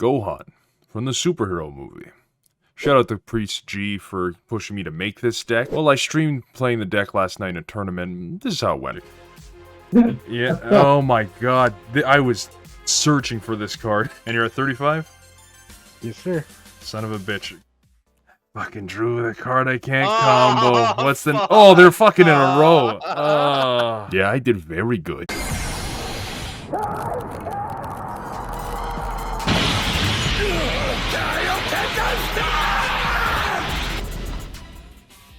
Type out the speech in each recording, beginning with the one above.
Gohan from the superhero movie. Shout out to Priest G for pushing me to make this deck. Well, I streamed playing the deck last night in a tournament. This is how it went. Yeah, oh my god. I was searching for this card. And you're at 35? Yes, sir. Son of a bitch. Fucking drew the card I can't combo. What's the... Oh, they're fucking in a row. Yeah, I did very good.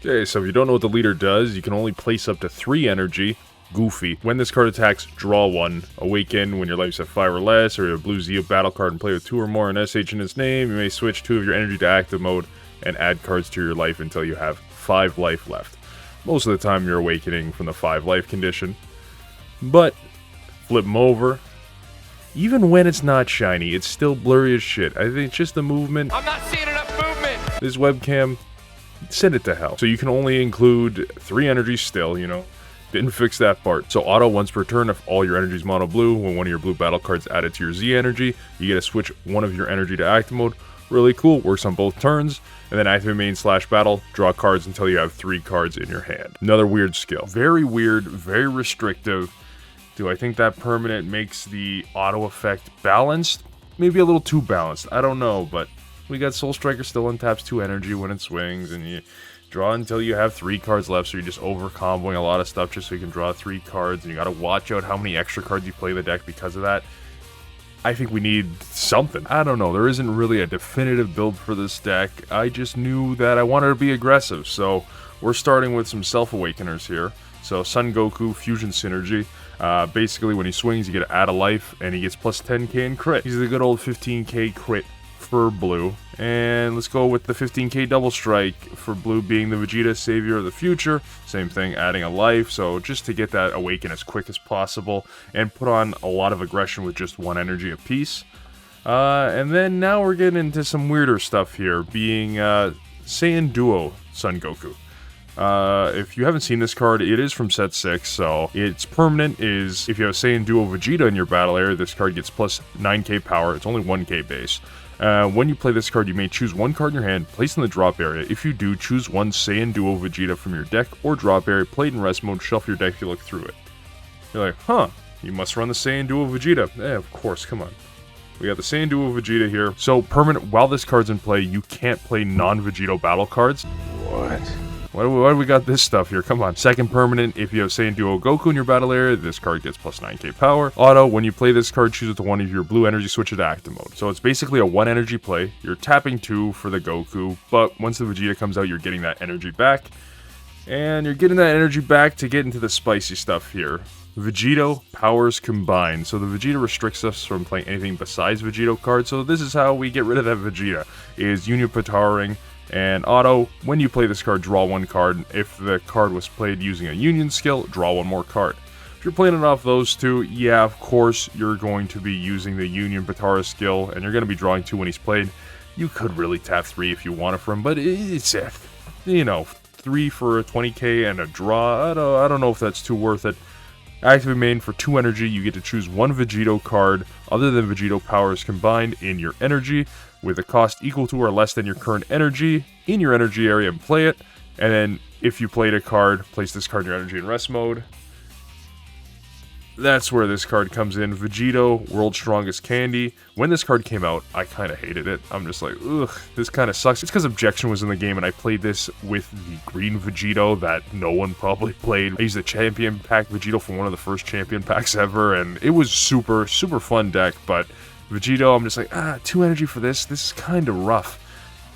Okay, so if you don't know what the leader does, you can only place up to 3 energy. Goofy. When this card attacks, draw 1. Awaken when your life's at 5 or less, or a blue Z battle card and play with 2 or more and SH in its name. You may switch 2 of your energy to active mode and add cards to your life until you have 5 life left. Most of the time you're awakening from the 5 life condition. But, flip them over. Even when it's not shiny, it's still blurry as shit. I think it's just the movement. I'm not seeing enough movement! This webcam, send it to hell. So you can only include 3 energies still, you know. Didn't fix that part. So auto once per turn if all your energy is mono blue. When one of your blue battle cards added to your Z energy, you get to switch one of your energy to active mode. Really cool, works on both turns. And then activate main / battle, draw cards until you have 3 cards in your hand. Another weird skill. Very weird, very restrictive. Do I think that permanent makes the auto effect balanced? Maybe a little too balanced, I don't know, but we got Soul Striker still untaps 2 energy when it swings, and you draw until you have 3 cards left, so you're just over-comboing a lot of stuff just so you can draw 3 cards, and you gotta watch out how many extra cards you play in the deck because of that. I think we need something. I don't know, there isn't really a definitive build for this deck. I just knew that I wanted to be aggressive, so we're starting with some Self-Awakeners here. So Son Goku, Fusion Synergy. Basically when he swings, you get to add a life, and he gets plus 10k in crit. He's the good old 15k crit for blue. And let's go with the 15k double strike for blue being the Vegeta Savior of the Future. Same thing, adding a life, so just to get that awaken as quick as possible and put on a lot of aggression with just 1 energy apiece. And then now we're getting into some weirder stuff here, being Saiyan Duo Son Goku. If you haven't seen this card, it is from set 6, so its permanent is, if you have Saiyan Duo Vegeta in your battle area, this card gets plus 9k power, it's only 1k base. When you play this card, you may choose 1 card in your hand, place in the drop area. If you do, choose 1 Saiyan Duo Vegeta from your deck or drop area, play it in rest mode, shuffle your deck if you look through it. You're like, huh, you must run the Saiyan Duo Vegeta. Of course, come on. We got the Saiyan Duo Vegeta here. So, permanent, while this card's in play, you can't play non-Vegito battle cards. What? Why do we got this stuff here? Come on. Second permanent, if you have Saiyan Duo Goku in your battle area, this card gets plus 9k power. Auto, when you play this card, choose it to 1 of your blue energy, switch it to active mode. So it's basically a 1 energy play. You're tapping 2 for the Goku, but once the Vegeta comes out, you're getting that energy back. And you're getting that energy back to get into the spicy stuff here. Vegito powers combined. So the Vegeta restricts us from playing anything besides Vegito cards. So this is how we get rid of that Vegeta, is Union Powering. And auto, when you play this card, draw 1 card. If the card was played using a Union skill, draw 1 more card. If you're playing it off those 2, yeah, of course, you're going to be using the Union Patara skill, and you're going to be drawing 2 when he's played. You could really tap 3 if you want it from him, but it's, you know, 3 for a 20k and a draw. I don't know if that's too worth it. Activate main for 2 energy, you get to choose 1 Vegito card other than Vegito powers combined in your energy with a cost equal to or less than your current energy in your energy area and play it. And then if you played a card, place this card in your energy in rest mode. That's where this card comes in. Vegito, World's Strongest Candy. When this card came out, I kind of hated it. I'm just like, ugh, this kind of sucks. It's because Objection was in the game, and I played this with the green Vegito that no one probably played. I used the Champion Pack Vegito from one of the first Champion Packs ever, and it was super, super fun deck, but Vegito, I'm just like, 2 energy for this? This is kind of rough.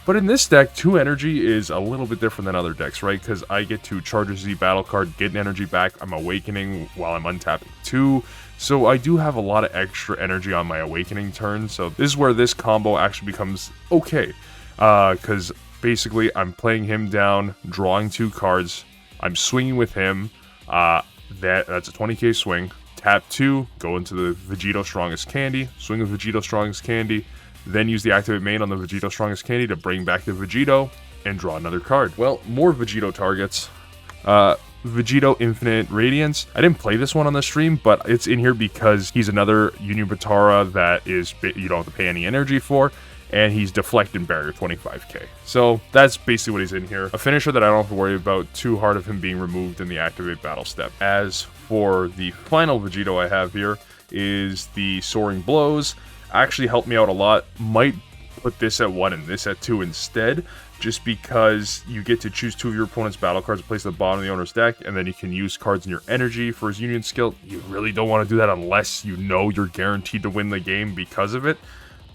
But in this deck, 2 energy is a little bit different than other decks, right? Because I get to charge a Z battle card, get an energy back, I'm awakening while I'm untapping 2. So I do have a lot of extra energy on my awakening turn. So this is where this combo actually becomes okay. Because basically I'm playing him down, drawing 2 cards, I'm swinging with him, that's a 20k swing, tap 2, go into the Vegito Strongest Candy, swing with Vegito Strongest Candy, then use the activate main on the Vegito Strongest Candy to bring back the Vegito and draw another card. Well, more Vegito targets. Vegito Infinite Radiance. I didn't play this one on the stream, but it's in here because he's another Union Potara that is you don't have to pay any energy for, and he's Deflect and Barrier 25k. So that's basically what he's in here. A finisher that I don't have to worry about too hard of him being removed in the Activate Battle step. As for the final Vegito I have here is the Soaring Blows. Actually helped me out a lot. Might put this at 1 and this at 2 instead, just because you get to choose 2 of your opponent's battle cards to place at the bottom of the owner's deck, and then you can use cards in your energy for his Union skill. You really don't want to do that unless you know you're guaranteed to win the game because of it.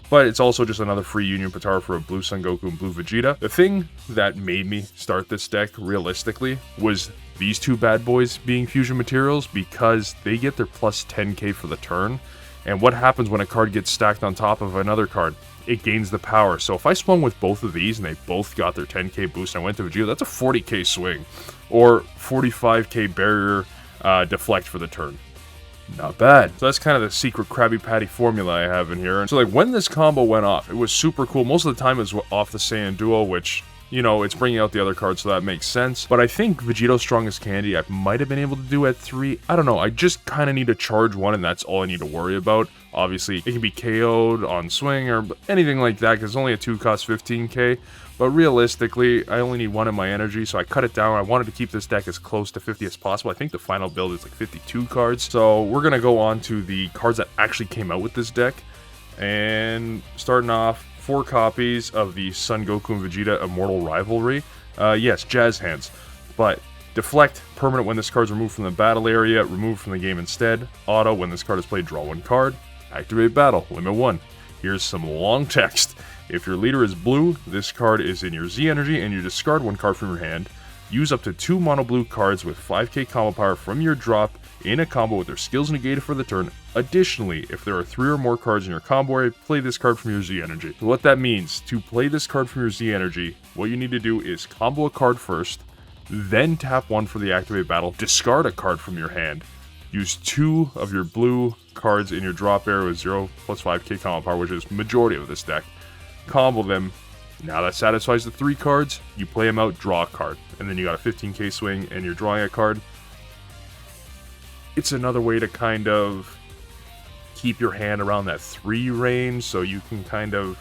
But it's also just another free Union Potara for a blue Son Goku and blue Vegeta. The thing that made me start this deck, realistically, was these 2 bad boys being fusion materials, because they get their plus 10k for the turn. And what happens when a card gets stacked on top of another card? It gains the power. So if I swung with both of these and they both got their 10k boost and I went to Vegeta, that's a 40k swing. Or 45k barrier deflect for the turn. Not bad. So that's kind of the secret Krabby Patty formula I have in here. And so like when this combo went off, it was super cool. Most of the time it was off the Saiyan Duo, which, you know, it's bringing out the other cards, so that makes sense. But I think Vegito's Strongest Candy I might have been able to do at 3. I don't know. I just kind of need to charge 1, and that's all I need to worry about. Obviously, it can be KO'd on swing or anything like that, because it's only a 2 cost 15k. But realistically, I only need 1 in my energy, so I cut it down. I wanted to keep this deck as close to 50 as possible. I think the final build is like 52 cards. So we're going to go on to the cards that actually came out with this deck. And starting off, 4 copies of the Son Goku and Vegeta Immortal Rivalry. Yes, Jazz Hands. But Deflect, permanent when this card is removed from the battle area, removed from the game instead. Auto, when this card is played, draw 1 card. Activate Battle, limit 1. Here's some long text. If your leader is blue, this card is in your Z energy and you discard 1 card from your hand. Use up to 2 mono blue cards with 5k combo power from your drop in a combo with their skills negated for the turn. Additionally, if there are 3 or more cards in your combo area, play this card from your Z energy. So what that means, to play this card from your Z energy, what you need to do is combo a card first, then tap 1 for the Activate Battle, discard a card from your hand, use 2 of your blue cards in your drop area with 0 plus 5k combo power, which is majority of this deck. Combo them. Now that satisfies the 3 cards, you play them out, draw a card, and then you got a 15k swing and you're drawing a card. It's another way to kind of keep your hand around that 3 range, so you can kind of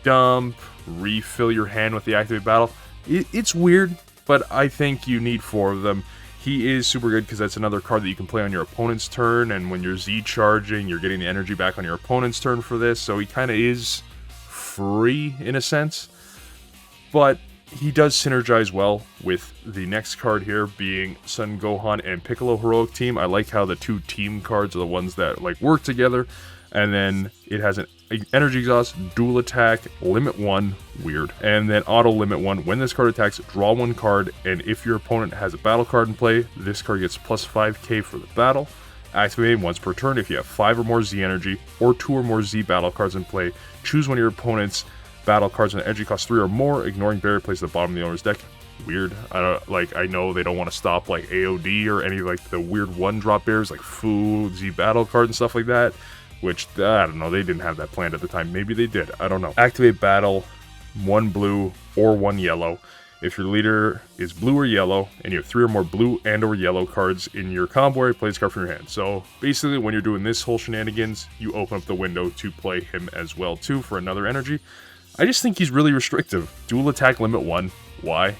dump, refill your hand with the Activate Battle. It's weird, but I think you need 4 of them. He is super good because that's another card that you can play on your opponent's turn, and when you're Z charging, you're getting the energy back on your opponent's turn for this, so he kind of is free in a sense, but he does synergize well with the next card here being Son Gohan and Piccolo Heroic Team. I like how the 2 team cards are the ones that like work together, and then it has an energy exhaust, dual attack, limit 1, weird, and then auto limit 1. When this card attacks, draw 1 card, and if your opponent has a battle card in play, this card gets plus 5k for the battle. Activated once per turn. If you have 5 or more Z energy or 2 or more Z battle cards in play, choose one of your opponent's battle cards and energy cost 3 or more, ignoring barrier placed at the bottom of the owner's deck. Weird. I know they don't want to stop like AOD or any like the weird 1-drop barriers like Fu, Z battle card and stuff like that, which I don't know, they didn't have that planned at the time. Maybe they did. I don't know. Activate Battle, 1 blue or 1 yellow. If your leader is blue or yellow, and you have 3 or more blue and or yellow cards in your combo area, play this card from your hand. So basically, when you're doing this whole shenanigans, you open up the window to play him as well too for another energy. I just think he's really restrictive. Dual attack limit 1. Why?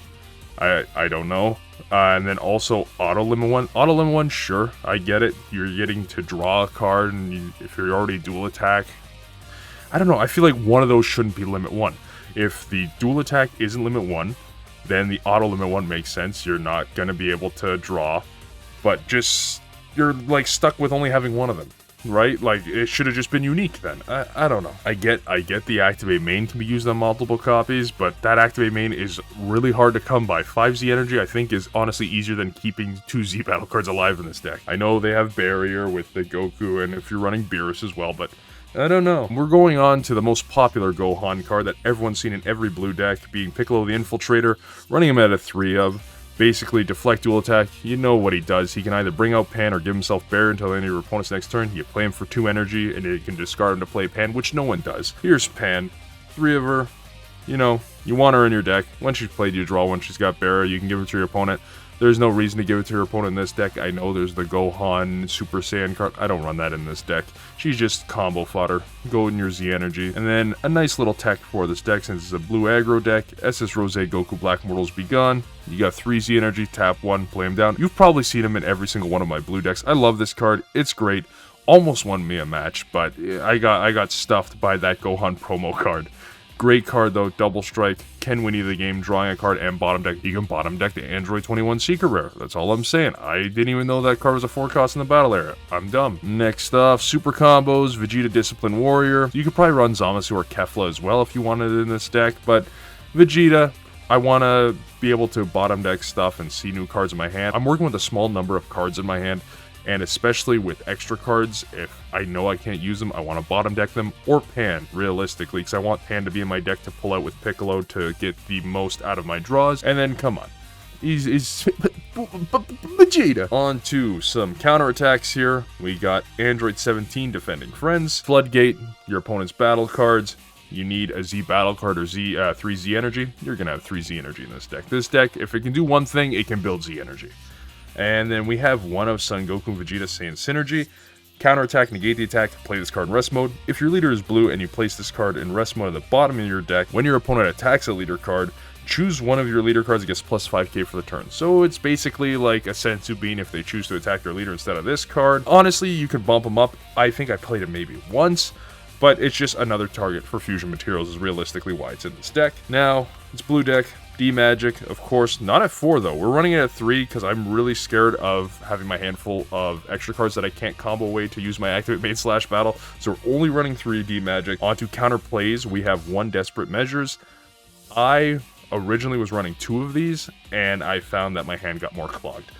I don't know. And then also auto limit 1. Auto limit 1, sure, I get it. You're getting to draw a card, and if you're already dual attack, I don't know. I feel like one of those shouldn't be limit 1. If the dual attack isn't limit 1, then the auto limit 1 makes sense. You're not going to be able to draw, but just, you're like stuck with only having 1 of them, right? Like, it should have just been unique then. I don't know. I get the Activate main can be used on multiple copies, but that Activate main is really hard to come by. 5Z energy, I think, is honestly easier than keeping 2 Z battle cards alive in this deck. I know they have barrier with the Goku, and if you're running Beerus as well, but I don't know. We're going on to the most popular Gohan card that everyone's seen in every blue deck, being Piccolo the Infiltrator, running him at a 3 of. Basically, deflect dual attack. You know what he does. He can either bring out Pan or give himself barrier until the end of your opponent's next turn. You play him for 2 energy, and you can discard him to play Pan, which no one does. Here's Pan. 3 of her. You know, you want her in your deck. When she's played, you draw one. She's got barrier. You can give her to your opponent. There's no reason to give it to your opponent in this deck. I know there's the Gohan Super Saiyan card. I don't run that in this deck. She's just combo fodder. Go in your Z energy. And then a nice little tech for this deck, since it's a blue aggro deck. SS Rose Goku Black Mortals Be Gone. You got 3 Z energy, tap 1, play him down. You've probably seen him in every single one of my blue decks. I love this card. It's great. Almost won me a match, but I got stuffed by that Gohan promo card. Great card though, double strike, can win you the game, drawing a card and bottom deck. You can bottom deck the Android 21 Secret Rare. That's all I'm saying. I didn't even know that card was a 4 cost in the battle area. I'm dumb. Next off, super combos, Vegeta Discipline Warrior. You could probably run Zamasu or Kefla as well if you wanted it in this deck, but Vegeta, I want to be able to bottom deck stuff and see new cards in my hand. I'm working with a small number of cards in my hand, and especially with extra cards, if I know I can't use them, I want to bottom deck them, or Pan, realistically, because I want Pan to be in my deck to pull out with Piccolo to get the most out of my draws. And then, come on, he's Vegeta. On to some counterattacks here. We got Android 17 Defending Friends, Floodgate, your opponent's battle cards. You need a Z battle card or 3 Z energy. You're going to have 3 Z energy in this deck. This deck, if it can do one thing, it can build Z energy. And then we have one of Son Goku and Vegeta Saiyan Synergy. Counterattack, negate the attack, play this card in rest mode. If your leader is blue and you place this card in rest mode at the bottom of your deck, when your opponent attacks a leader card, choose one of your leader cards that gets plus 5k for the turn. So it's basically like a Sensu Bean if they choose to attack their leader instead of this card. Honestly, you can bump them up. I think I played it maybe once, but it's just another target for fusion materials is realistically why it's in this deck. Now, it's blue deck. D-Magic, of course, not at 4 though. We're running it at 3 because I'm really scared of having my handful of extra cards that I can't combo away to use my activate main / battle. So we're only running 3 D-Magic. Onto counter plays, we have 1 Desperate Measures. I originally was running 2 of these, and I found that my hand got more clogged.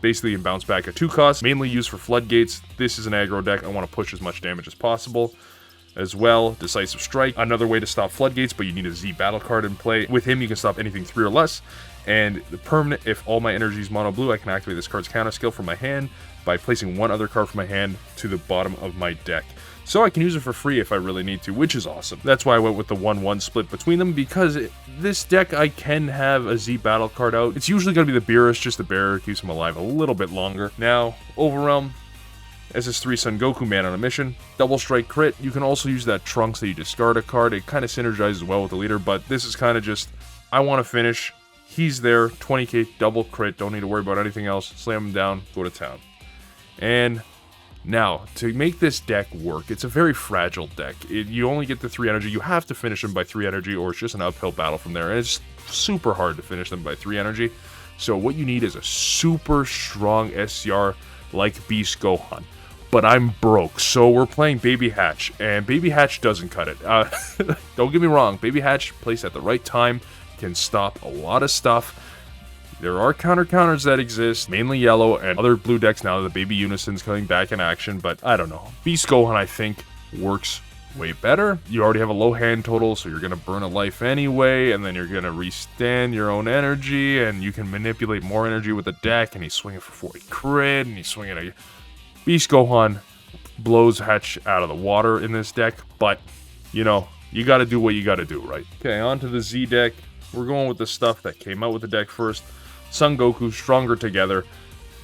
Basically, you bounce back at 2 costs, mainly used for Floodgates. This is an aggro deck. I want to push as much damage as possible. As well, Decisive Strike, another way to stop Floodgates, but you need a Z battle card in play. With him, you can stop anything 3 or less. And the permanent, if all my energy is mono blue, I can activate this card's counter skill from my hand by placing 1 other card from my hand to the bottom of my deck. So I can use it for free if I really need to, which is awesome. That's why I went with the 1-1 split between them, because this deck I can have a Z battle card out. It's usually going to be the Beerus, just the barrier keeps him alive a little bit longer. Now, Overwhelm. SS3 Son Goku Man on a mission, double strike crit. You can also use that Trunks that you discard a card. It kind of synergizes well with the leader, but this is kind of just, I want to finish. He's there, 20k, double crit, don't need to worry about anything else. Slam him down, go to town. And now, to make this deck work, it's a very fragile deck. You only get the 3 energy, you have to finish them by 3 energy, or it's just an uphill battle from there, and it's super hard to finish them by 3 energy. So what you need is a super strong SCR like Beast Gohan. But I'm broke, so we're playing Baby Hatch, and Baby Hatch doesn't cut it. Don't get me wrong, Baby Hatch, placed at the right time, can stop a lot of stuff. There are counters that exist, mainly yellow and other blue decks now that the Baby Unison's coming back in action, but I don't know. Beast Gohan, I think, works way better. You already have a low hand total, so you're going to burn a life anyway, and then you're going to restand your own energy, and you can manipulate more energy with the deck, and he's swinging for 40 crit, and he's swinging a... Beast Gohan blows Hatch out of the water in this deck, but, you know, you gotta do what you gotta do, right? Okay, on to the Z deck. We're going with the stuff that came out with the deck first. Son Goku, Stronger Together.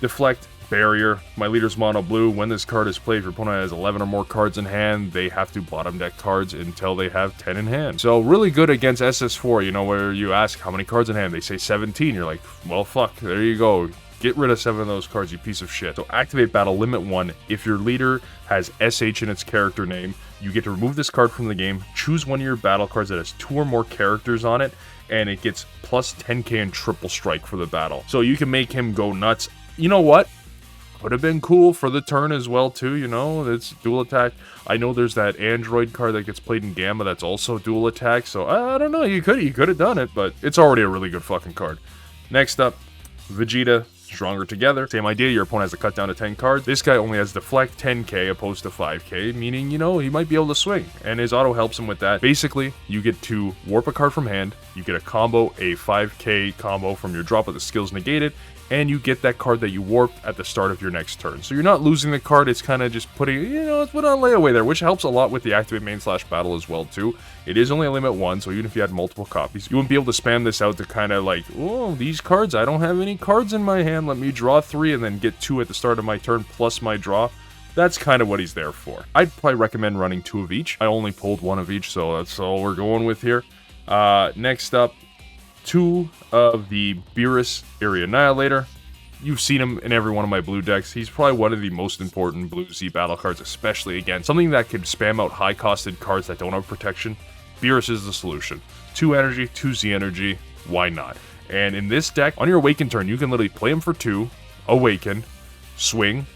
Deflect, Barrier. My leader's mono blue. When this card is played, if your opponent has 11 or more cards in hand, they have to bottom deck cards until they have 10 in hand. So, really good against SS4, you know, where you ask how many cards in hand. They say 17. You're like, well, fuck, there you go. Get rid of 7 of those cards, you piece of shit. So activate battle, limit 1. If your leader has SH in its character name, you get to remove this card from the game, choose one of your battle cards that has 2 or more characters on it, and it gets plus 10k and triple strike for the battle. So you can make him go nuts. You know what? Would have been cool for the turn as well too, you know, it's dual attack. I know there's that Android card that gets played in Gamma that's also dual attack, so I don't know, you could have done it, but it's already a really good fucking card. Next up, Vegeta, Stronger Together. Same idea, your opponent has to cut down to 10 cards. This guy only has Deflect 10k opposed to 5k, meaning, you know, he might be able to swing, and his auto helps him with that. Basically, you get to warp a card from hand, you get a combo, a 5k combo from your drop with the skills negated, and you get that card that you warped at the start of your next turn. So you're not losing the card, it's kind of just putting, it's put on layaway there, which helps a lot with the activate main / battle as well too. It is only a limit 1, so even if you had multiple copies, you wouldn't be able to spam this out to kind of like, oh, these cards, I don't have any cards in my hand, let me draw 3 and then get 2 at the start of my turn plus my draw. That's kind of what he's there for. I'd probably recommend running 2 of each. I only pulled 1 of each, so that's all we're going with here. Next up, 2 of the Beerus Area Annihilator. You've seen him in every one of my blue decks. He's probably one of the most important blue Z battle cards, especially, again, something that could spam out high-costed cards that don't have protection. Beerus is the solution. 2 energy, 2 Z energy, why not? And in this deck, on your Awaken turn, you can literally play him for 2, Awaken, swing,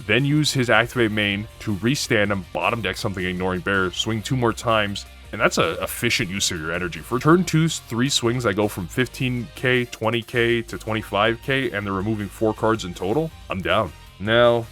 then use his Activate main to restand him, bottom deck something, ignoring Bear, swing 2 more times, and that's an efficient use of your energy. For turn 2's 3 swings, I go from 15k, 20k to 25k, and they're removing 4 cards in total. I'm down. Now,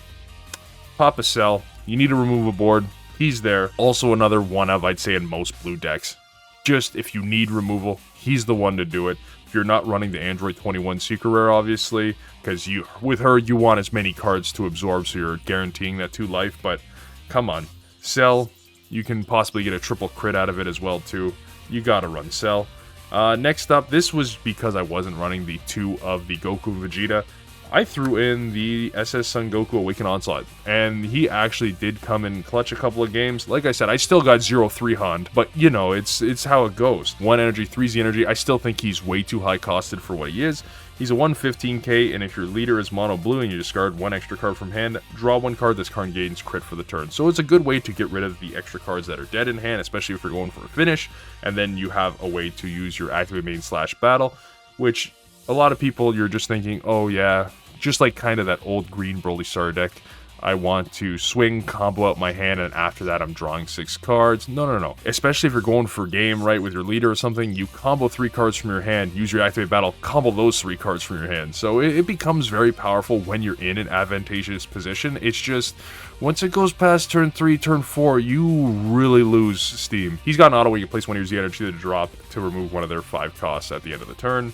pop a cell. You need to remove a board. He's there. Also another one of, I'd say, in most blue decks. Just if you need removal, he's the one to do it. If you're not running the Android 21 Secret Rare, obviously, because with her, you want as many cards to absorb, so you're guaranteeing that 2 life, but come on. Cell. You can possibly get a triple crit out of it as well, too. You gotta run Cell. Next up, this was because I wasn't running the 2 of the Goku Vegeta. I threw in the SS Son Goku Awaken Onslaught, and he actually did come in clutch a couple of games. Like I said, I still got 0-3 Hond, but you know, it's how it goes. 1 energy, 3 Z energy. I still think he's way too high costed for what he is. He's a 115k, and if your leader is mono blue and you discard 1 extra card from hand, draw 1 card, this card gains crit for the turn. So it's a good way to get rid of the extra cards that are dead in hand, especially if you're going for a finish, and then you have a way to use your Activate main / battle, which a lot of people, you're just thinking, oh yeah, just like kind of that old green Broly Star deck, I want to swing, combo out my hand, and after that I'm drawing 6 cards. No. Especially if you're going for game, right, with your leader or something, you combo 3 cards from your hand, use your Activate Battle, combo those 3 cards from your hand. So it becomes very powerful when you're in an advantageous position. It's just, once it goes past turn 3, turn 4, you really lose steam. He's got an auto where you can place 1 of your Z energy to drop to remove 1 of their 5 costs at the end of the turn.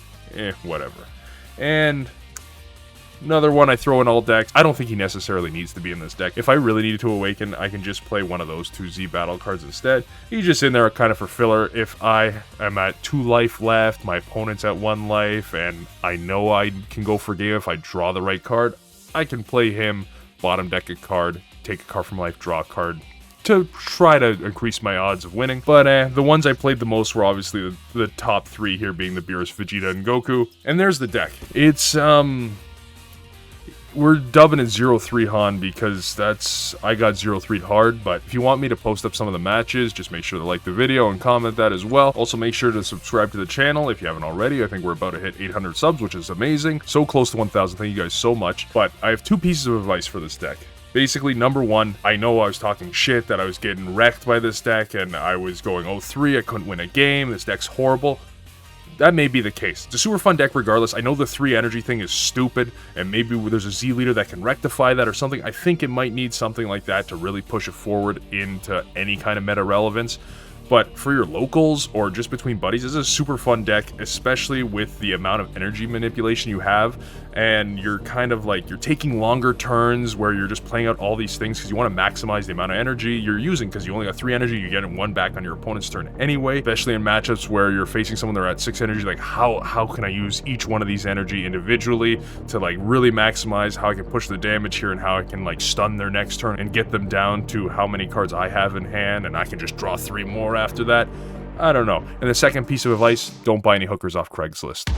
Whatever. And another one I throw in all decks. I don't think he necessarily needs to be in this deck. If I really needed to Awaken, I can just play one of those 2 Z battle cards instead. He's just in there kind of for filler. If I am at 2 life left, my opponent's at 1 life, and I know I can go for game if I draw the right card, I can play him, bottom deck a card, take a card from life, draw a card, to try to increase my odds of winning. But the ones I played the most were obviously the top 3 here being the Beerus, Vegeta, and Goku. And there's the deck. It's, we're dubbing it 0-3 Han because I got 0-3'd hard, but if you want me to post up some of the matches, just make sure to like the video and comment that as well. Also, make sure to subscribe to the channel if you haven't already. I think we're about to hit 800 subs, which is amazing. So close to 1,000. Thank you guys so much. But I have 2 pieces of advice for this deck. Basically, number 1, I know I was talking shit, that I was getting wrecked by this deck, and I was going 0-3, I couldn't win a game, this deck's horrible. That may be the case. It's a super fun deck regardless. I know the 3 energy thing is stupid, and maybe there's a Z leader that can rectify that or something. I think it might need something like that to really push it forward into any kind of meta relevance. But for your locals or just between buddies, this is a super fun deck, especially with the amount of energy manipulation you have. And you're kind of like, you're taking longer turns where you're just playing out all these things because you want to maximize the amount of energy you're using, because you only got 3 energy, you get 1 back on your opponent's turn anyway, especially in matchups where you're facing someone that's at 6 energy. Like, how can I use each one of these energy individually to like really maximize how I can push the damage here and how I can like stun their next turn and get them down to how many cards I have in hand, and I can just draw 3 more after that. I don't know. And the second piece of advice, don't buy any hookers off Craigslist.